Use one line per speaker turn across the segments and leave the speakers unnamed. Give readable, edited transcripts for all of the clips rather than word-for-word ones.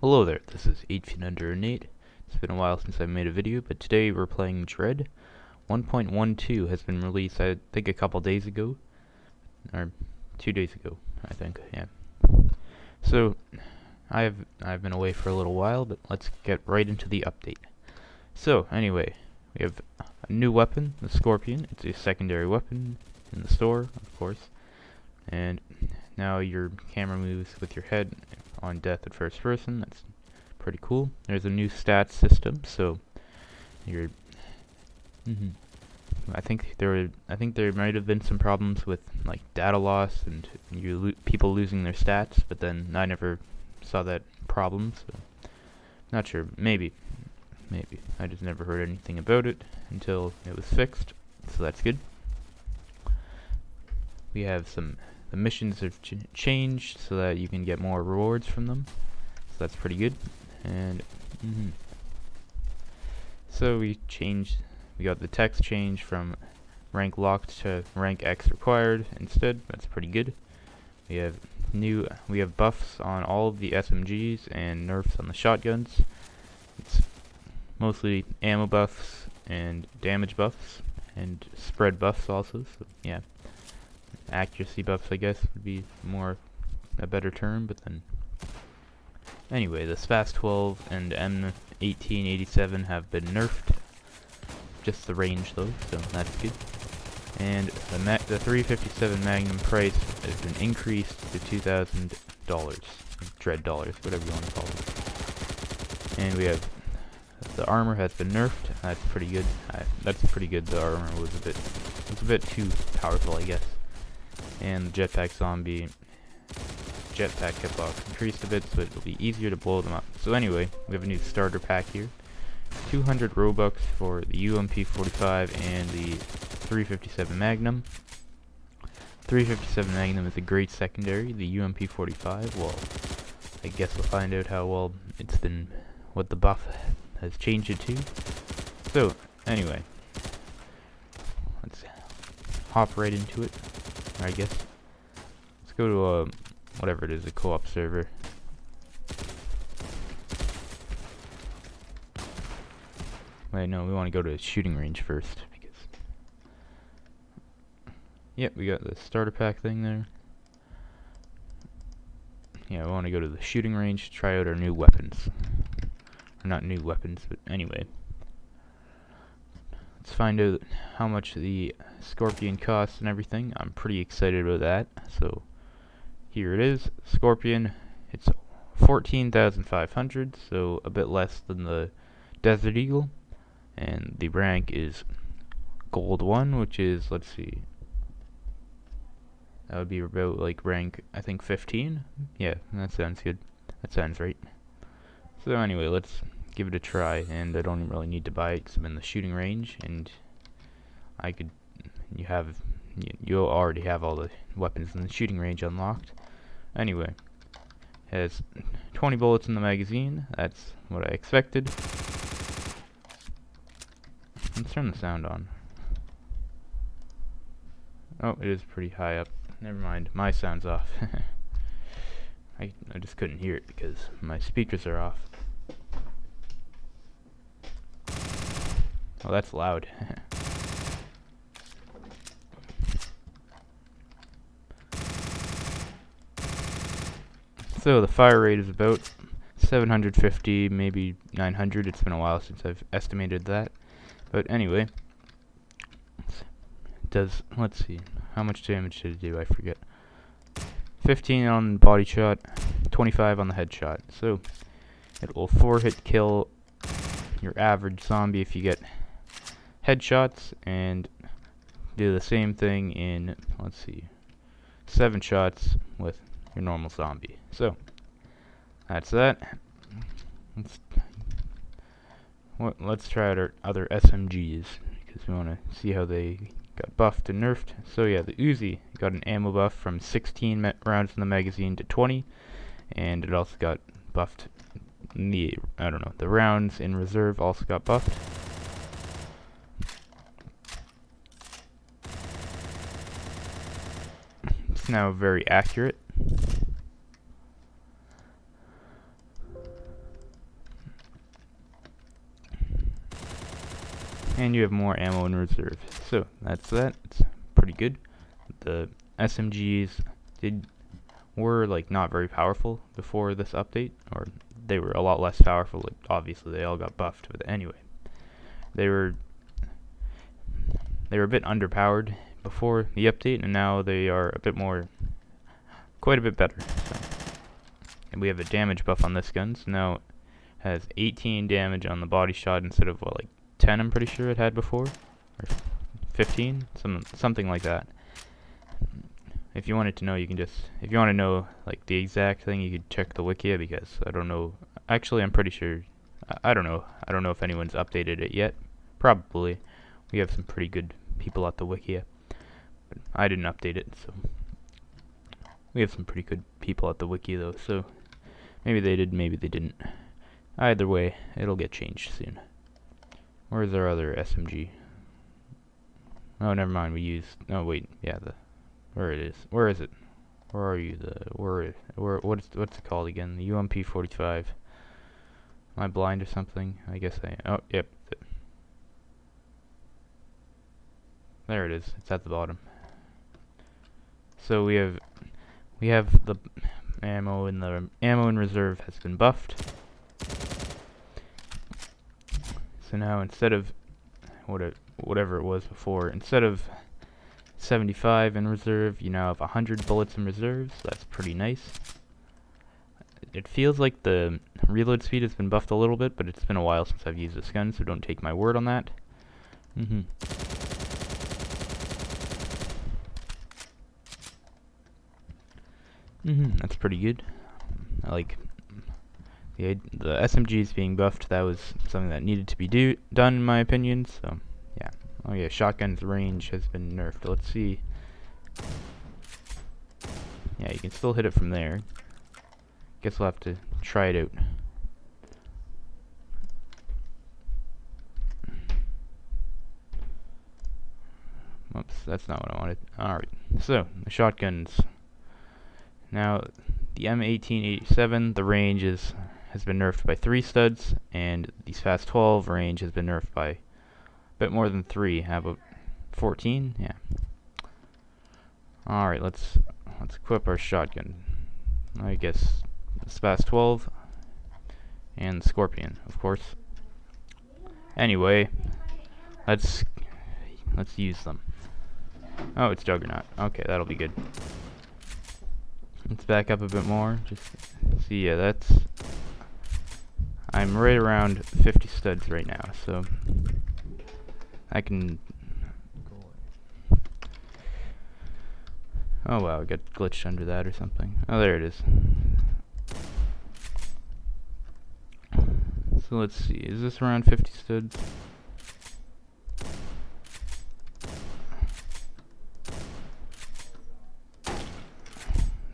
Hello there, this is 8 Feet Under Nate. It's been a while since I made a video, but today we're playing Dread. 1.12 has been released, I think, a couple days ago. Or 2 days ago, I think, yeah. So, I've been away for a little while, but let's get right into the update. So, anyway, we have a new weapon, the Scorpion. It's a secondary weapon in the store, of course. And now your camera moves with your head on death at first person. That's pretty cool. There's a new stats system, so you're I think there might have been some problems with like data loss and people losing their stats, but then I never saw that problem, so not sure. Maybe I just never heard anything about it until it was fixed, so that's good. We have the missions have changed so that you can get more rewards from them, so that's pretty good. And so we got the text change from rank locked to rank X required instead. That's pretty good. We have buffs on all of the SMGs and nerfs on the shotguns. It's mostly ammo buffs and damage buffs and spread buffs also, so yeah. Accuracy buffs, I guess, would be a better term, but then anyway, the SPAS 12 and M1887 have been nerfed. Just the range though, so that's good. And the 357 Magnum price has been increased to $2,000, Dread dollars, whatever you want to call it. And we have the armor has been nerfed. That's pretty good. That's pretty good. The armor was a bit too powerful, I guess. And the jetpack hitbox increased a bit, so it'll be easier to blow them up. So anyway, we have a new starter pack here. 200 Robux for the UMP45 and the 357 Magnum. 357 Magnum is a great secondary. The UMP45, well, I guess we'll find out how well it's been, what the buff has changed it to. So, anyway, let's hop right into it, I guess. Let's go to whatever it is, a co-op server. Wait, no, we want to go to a shooting range first, because yep, we got the starter pack thing there. Yeah, we want to go to the shooting range to try out our new weapons. Or not new weapons, but anyway. Let's find out how much the Scorpion costs and everything. I'm pretty excited about that, so here it is. Scorpion, it's 14,500, so a bit less than the Desert Eagle. And the rank is Gold 1, which is, let's see, that would be about like rank, I think 15? Yeah, that sounds good. That sounds right. So anyway, let's give it a try, and I don't really need to buy it because I'm in the shooting range, and you already have all the weapons in the shooting range unlocked. Anyway, has 20 bullets in the magazine. That's what I expected. Let's turn the sound on. Oh, it is pretty high up. Never mind, my sound's off. I just couldn't hear it because my speakers are off. Oh, that's loud. So the fire rate is about 750, maybe 900. It's been a while since I've estimated that. But anyway, let's see, how much damage did it do? I forget. 15 on body shot, 25 on the headshot. So it will 4-hit kill your average zombie if you get headshots, and do the same thing in, let's see, 7 shots with your normal zombie. So that's that. Let's try out our other SMGs, because we want to see how they got buffed and nerfed. So yeah, the Uzi got an ammo buff from 16 rounds in the magazine to 20, and it also got buffed. The rounds in reserve also got buffed. It's now very accurate. and you have more ammo in reserve. So that's that. It's pretty good. The SMGs were like not very powerful before this update, or they were a lot less powerful. Like, obviously they all got buffed, but anyway, they were a bit underpowered before the update, and now they are a bit more, quite a bit better. So, and we have a damage buff on this gun, so now it has 18 damage on the body shot instead of what, like 10 I'm pretty sure it had before, or 15, something like that. If you wanted to know, you can just, if you want to know like the exact thing, you could check the Wikia, because I don't know. Actually, I'm pretty sure. I don't know. I don't know if anyone's updated it yet. Probably. We have some pretty good people at the Wikia, but I didn't update it, so we have some pretty good people at the Wiki though. So maybe they did, maybe they didn't. Either way, it'll get changed soon. Where's our other SMG? Oh, never mind. We used. Oh wait, yeah, where it is? Where is it? Where are you? What's it called again? The UMP-45. Am I blind or something? I guess I am. Oh, yep. There it is. It's at the bottom. So we have the ammo in reserve has been buffed. So now instead of whatever it was before, instead of 75 in reserve, you now have 100 bullets in reserve, so that's pretty nice. It feels like the reload speed has been buffed a little bit, but it's been a while since I've used this gun, so don't take my word on that. That's pretty good. I like the SMGs being buffed. That was something that needed to be done in my opinion, so yeah. Oh yeah, shotgun's range has been nerfed. Let's see. Yeah, you can still hit it from there. Guess we'll have to try it out. Oops, that's not what I wanted. Alright, so the shotguns. Now, the M1887, the range has been nerfed by 3 studs, and the Fast 12 range has been nerfed by a bit more than 3. How about 14? Yeah. Alright, let's equip our shotgun. I guess the Fast 12 and the Scorpion, of course. Anyway, let's use them. Oh, it's Juggernaut. Okay, that'll be good. Let's back up a bit more. Just see, yeah, I'm right around 50 studs right now, so I can. Oh wow, I got glitched under that or something. Oh, there it is. So let's see, is this around 50 studs?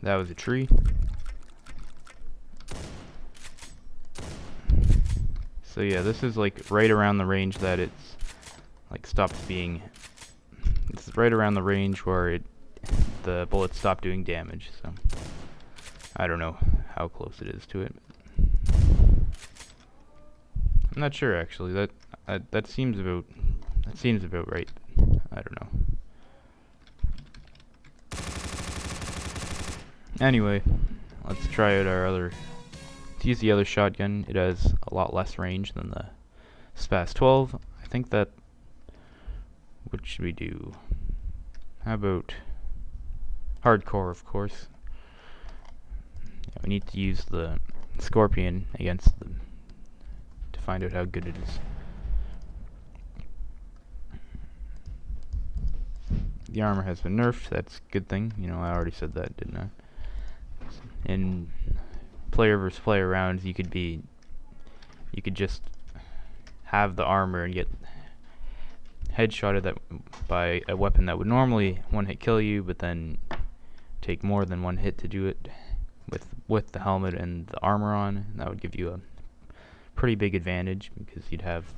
That was a tree. So yeah, this is like right around the range that it's like stops being. This is right around the range where the bullets stop doing damage. So I don't know how close it is to it. I'm not sure actually. That seems about right. I don't know. Anyway, let's try out let's use the other shotgun. It has a lot less range than the Spas 12. I think that, what should we do? How about hardcore, of course. Yeah, we need to use the Scorpion against them to find out how good it is. The armor has been nerfed. That's a good thing. You know, I already said that, didn't I? In player versus player rounds, you could just have the armor and get headshotted by a weapon that would normally one-hit kill you, but then take more than one hit to do it with the helmet and the armor on. And that would give you a pretty big advantage because you'd have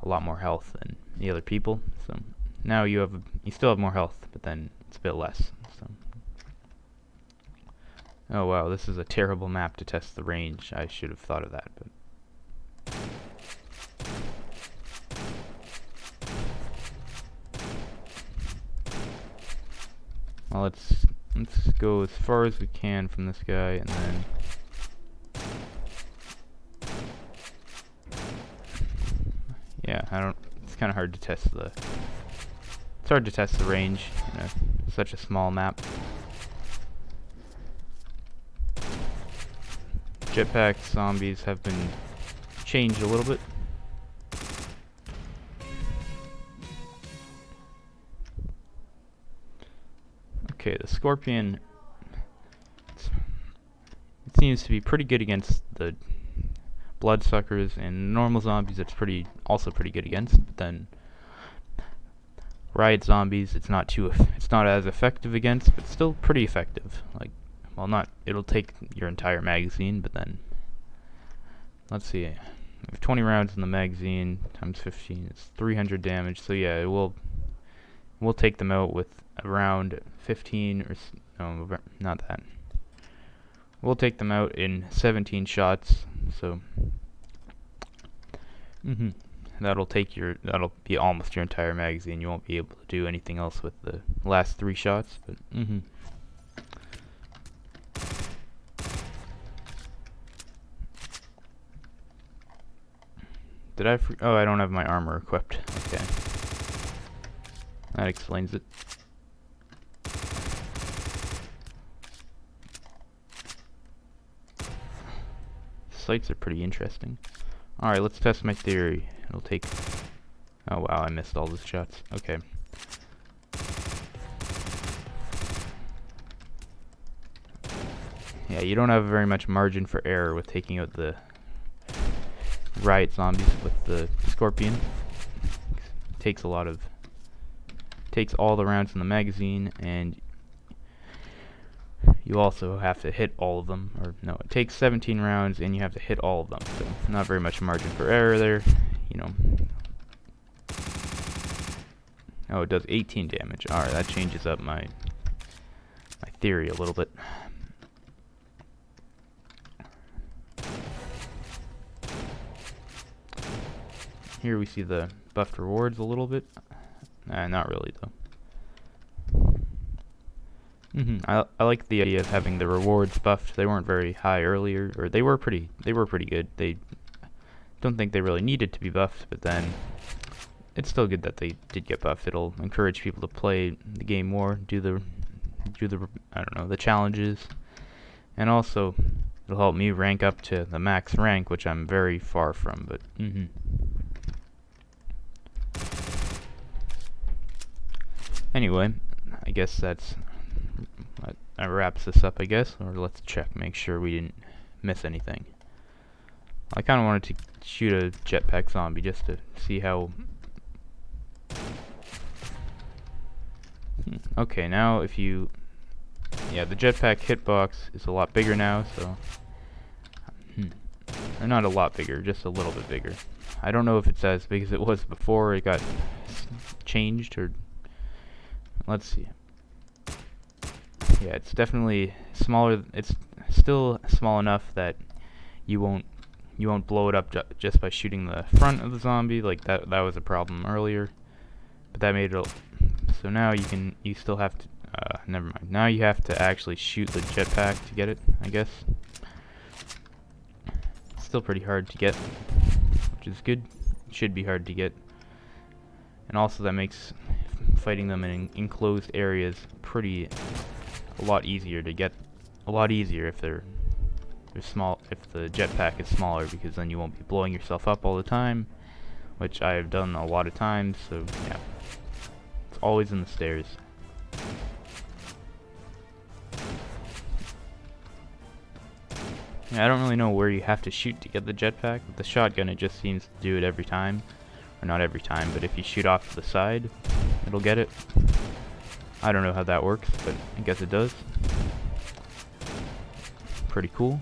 a lot more health than the other people. So now you still have more health, but then it's a bit less. So. Oh wow, this is a terrible map to test the range. I should have thought of that, but Well, let's go as far as we can from this guy, and then yeah, it's kind of hard to test the range in such a small map. Jetpack zombies have been changed a little bit. Okay, the Scorpion, it seems to be pretty good against the bloodsuckers, and normal zombies it's also pretty good against. But then riot zombies it's not as effective against, but still pretty effective. Like, well, it'll take your entire magazine, but then let's see, we have 20 rounds in the magazine times 15, it's 300 damage. So yeah, we'll take them out with around 15 or no, not that. We'll take them out in 17 shots. So that'll be almost your entire magazine. You won't be able to do anything else with the last 3 shots, but oh, I don't have my armor equipped. Okay. That explains it. Sights are pretty interesting. Alright, let's test my theory. It'll take... Oh wow, I missed all those shots. Okay. Yeah, you don't have very much margin for error with taking out the riot zombies with the Scorpion. Takes all the rounds in the magazine, and you also have to hit all of them. Or no, it takes 17 rounds and you have to hit all of them, so not very much margin for error there, you know. Oh, it does 18 damage. Alright, that changes up my theory a little bit. Here we see the buffed rewards a little bit. Not really though. I like the idea of having the rewards buffed. They weren't very high earlier, or they were pretty good. They don't think they really needed to be buffed, but then it's still good that they did get buffed. It'll encourage people to play the game more, do the I don't know, the challenges, and also it'll help me rank up to the max rank, which I'm very far from. But anyway, I guess that wraps this up, I guess. Or let's make sure we didn't miss anything. I kind of wanted to shoot a jetpack zombie just to see how... Okay, now if you... Yeah, the jetpack hitbox is a lot bigger now, so... Or not a lot bigger, just a little bit bigger. I don't know if it's as big as it was before it got changed, or... Let's see. Yeah, it's definitely smaller. It's still small enough that you won't blow it up just by shooting the front of the zombie. Like that was a problem earlier, but that made it. So now you still have to. Never mind. Now you have to actually shoot the jetpack to get it, I guess. It's still pretty hard to get, which is good. It should be hard to get, and also that makes fighting them in enclosed areas a lot easier to get. A lot easier if they're small, if the jetpack is smaller, because then you won't be blowing yourself up all the time, which I have done a lot of times. So yeah, it's always in the stairs. Yeah, I don't really know where you have to shoot to get the jetpack. With the shotgun, it just seems to do it every time. Or not every time, but if you shoot off to the side, it'll get it. I don't know how that works, but I guess it does. Pretty cool.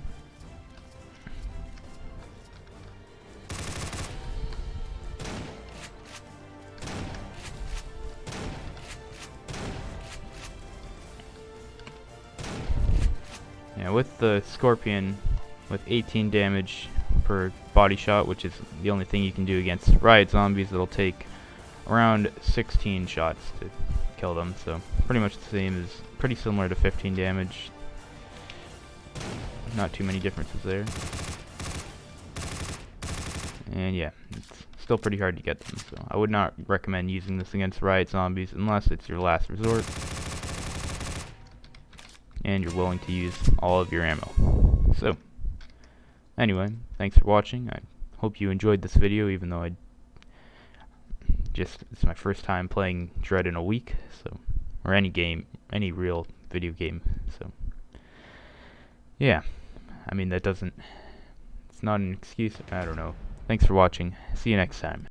Yeah, with the Scorpion, with 18 damage per body shot, which is the only thing you can do against riot zombies, it'll take around 16 shots to kill them, so pretty much the same, as pretty similar to 15 damage. Not too many differences there. And yeah, it's still pretty hard to get them, so I would not recommend using this against Riot Zombies unless it's your last resort and you're willing to use all of your ammo. So, anyway, thanks for watching. I hope you enjoyed this video, even though it's my first time playing Dread in a week, so, or any game, any real video game, so, yeah, I mean, it's not an excuse, I don't know. Thanks for watching, see you next time.